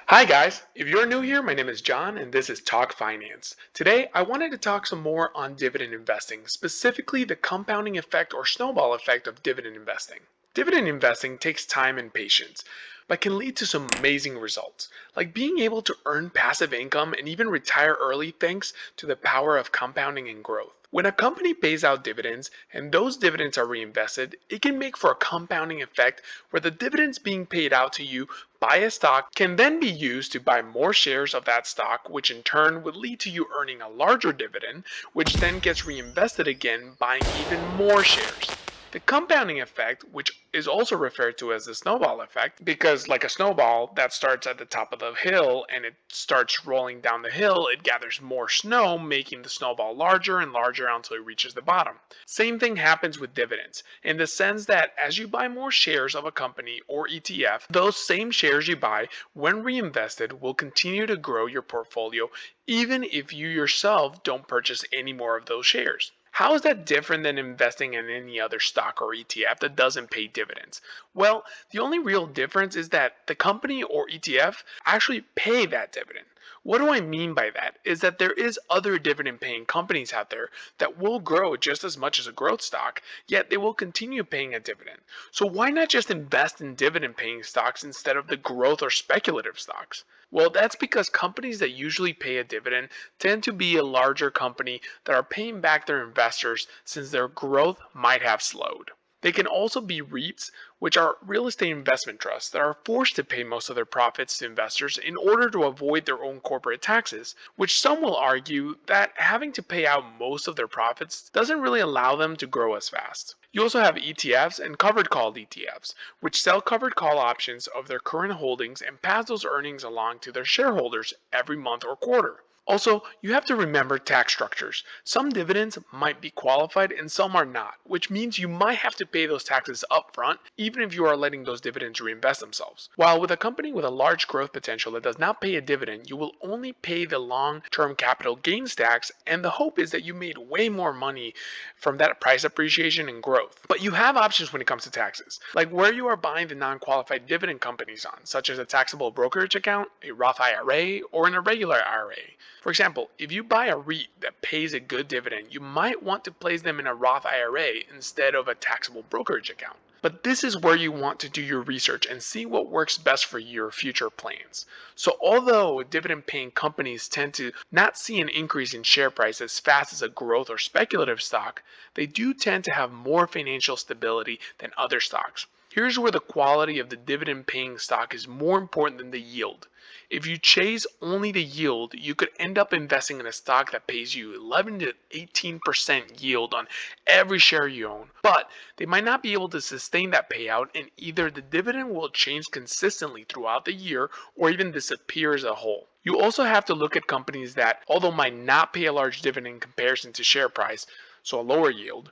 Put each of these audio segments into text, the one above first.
Hi guys, if you're new here, my name is John and this is Talk Finance. Today I wanted to talk some more on dividend investing, specifically the compounding effect or snowball effect of dividend investing. Dividend investing takes time and patience, but can lead to some amazing results, like being able to earn passive income and even retire early thanks to the power of compounding and growth. When a company pays out dividends and those dividends are reinvested, it can make for a compounding effect where the dividends being paid out to you by a stock can then be used to buy more shares of that stock, which in turn would lead to you earning a larger dividend, which then gets reinvested again, buying even more shares. The compounding effect, which is also referred to as the snowball effect, because like a snowball that starts at the top of the hill and it starts rolling down the hill, it gathers more snow, making the snowball larger and larger until it reaches the bottom. Same thing happens with dividends, in the sense that as you buy more shares of a company or ETF, those same shares you buy, when reinvested, will continue to grow your portfolio even if you yourself don't purchase any more of those shares. How is that different than investing in any other stock or ETF that doesn't pay dividends? Well, the only real difference is that the company or ETF actually pay that dividend. What do I mean by that? Is that there is other dividend paying companies out there that will grow just as much as a growth stock, yet they will continue paying a dividend. So why not just invest in dividend paying stocks instead of the growth or speculative stocks? Well, that's because companies that usually pay a dividend tend to be a larger company that are paying back their investors since their growth might have slowed. They can also be REITs, which are real estate investment trusts that are forced to pay most of their profits to investors in order to avoid their own corporate taxes, which some will argue that having to pay out most of their profits doesn't really allow them to grow as fast. You also have ETFs and covered call ETFs, which sell covered call options of their current holdings and pass those earnings along to their shareholders every month or quarter. Also, you have to remember tax structures. Some dividends might be qualified and some are not, which means you might have to pay those taxes upfront even if you are letting those dividends reinvest themselves. While with a company with a large growth potential that does not pay a dividend, you will only pay the long-term capital gains tax, and the hope is that you made way more money from that price appreciation and growth. But you have options when it comes to taxes, like where you are buying the non-qualified dividend companies on, such as a taxable brokerage account, a Roth IRA, or an irregular IRA. For example, if you buy a REIT that pays a good dividend, you might want to place them in a Roth IRA instead of a taxable brokerage account. But this is where you want to do your research and see what works best for your future plans. So although dividend paying companies tend to not see an increase in share price as fast as a growth or speculative stock, they do tend to have more financial stability than other stocks. Here's where the quality of the dividend paying stock is more important than the yield. If you chase only the yield, you could end up investing in a stock that pays you 11 to 18% yield on every share you own, but they might not be able to sustain that payout, and either the dividend will change consistently throughout the year or even disappear as a whole. You also have to look at companies that, although might not pay a large dividend in comparison to share price, so a lower yield,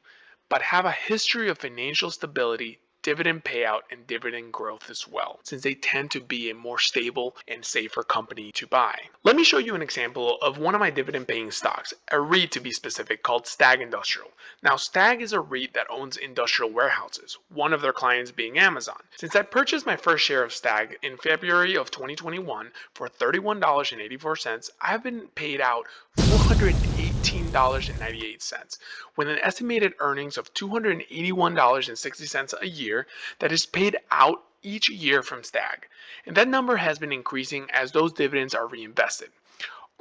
but have a history of financial stability, dividend payout, and dividend growth as well, since they tend to be a more stable and safer company to buy. Let me show you an example of one of my dividend paying stocks, a REIT to be specific, called Stag Industrial. Now, Stag is a REIT that owns industrial warehouses, one of their clients being Amazon. Since I purchased my first share of Stag in February of 2021 for $31.84, I have been paid out $418.98, with an estimated earnings of $281.60 a year that is paid out each year from Stag. And that number has been increasing as those dividends are reinvested.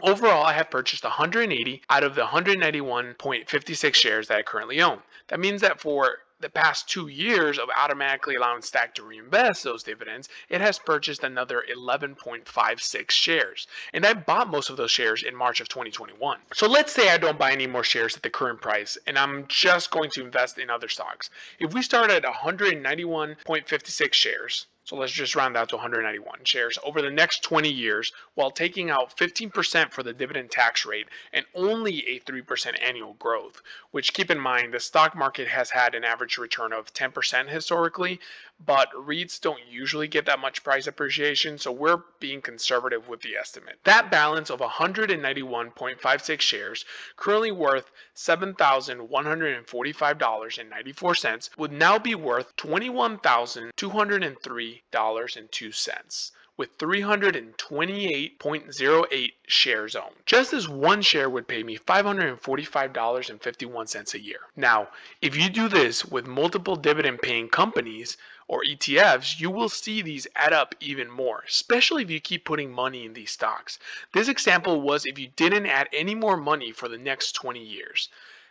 Overall, I have purchased 180 out of the 191.56 shares that I currently own. That means that for the past 2 years of automatically allowing Stack to reinvest those dividends, it has purchased another 11.56 shares. And I bought most of those shares in March of 2021. So let's say I don't buy any more shares at the current price and I'm just going to invest in other stocks. If we start at 191.56 shares, so let's just round out to 191 shares over the next 20 years while taking out 15% for the dividend tax rate and only a 3% annual growth, which, keep in mind, the stock market has had an average return of 10% historically, but REITs don't usually get that much price appreciation, so we're being conservative with the estimate. That balance of 191.56 shares, currently worth $7,145.94, would now be worth $21,203.02, with 328.08 shares owned. Just this one share would pay me $545.51 a year. Now, if you do this with multiple dividend paying companies or ETFs, you will see these add up even more, especially if you keep putting money in these stocks. This example was if you didn't add any more money for the next 20 years.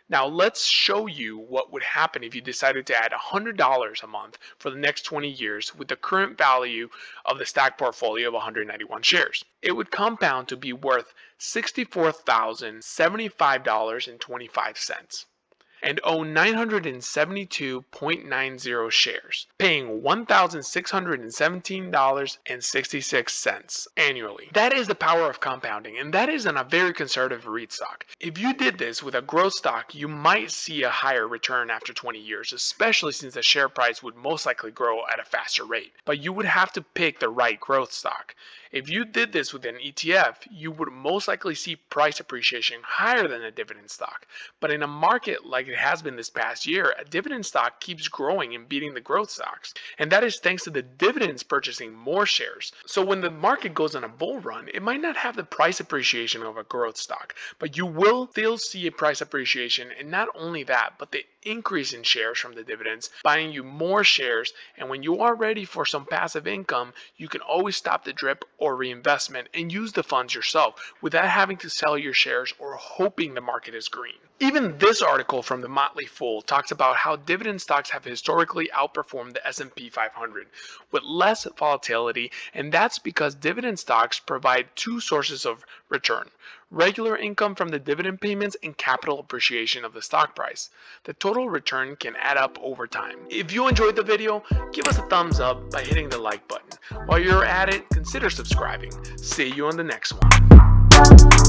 Now let's show you what would happen if you decided to add $100 a month for the next 20 years with the current value of the Stag portfolio of 191 shares. It would compound to be worth $64,075.25 and own 972.90 shares, paying $1,617.66 annually. That is the power of compounding, and that is on a very conservative REIT stock. If you did this with a growth stock, you might see a higher return after 20 years, especially since the share price would most likely grow at a faster rate. But you would have to pick the right growth stock. If you did this with an ETF, you would most likely see price appreciation higher than a dividend stock. But in a market like it has been this past year, a dividend stock keeps growing and beating the growth stocks. And that is thanks to the dividends purchasing more shares. So when the market goes on a bull run, it might not have the price appreciation of a growth stock, but you will still see a price appreciation, and not only that, but the increase in shares from the dividends, buying you more shares. And when you are ready for some passive income, you can always stop the drip or reinvestment and use the funds yourself without having to sell your shares or hoping the market is green. Even this article from the Motley Fool talks about how dividend stocks have historically outperformed the S&P 500 with less volatility, and that's because dividend stocks provide two sources of return: regular income from the dividend payments and capital appreciation of the stock price. The total return can add up over time. If you enjoyed the video, give us a thumbs up by hitting the like button. While you're at it, consider subscribing. See you on the next one.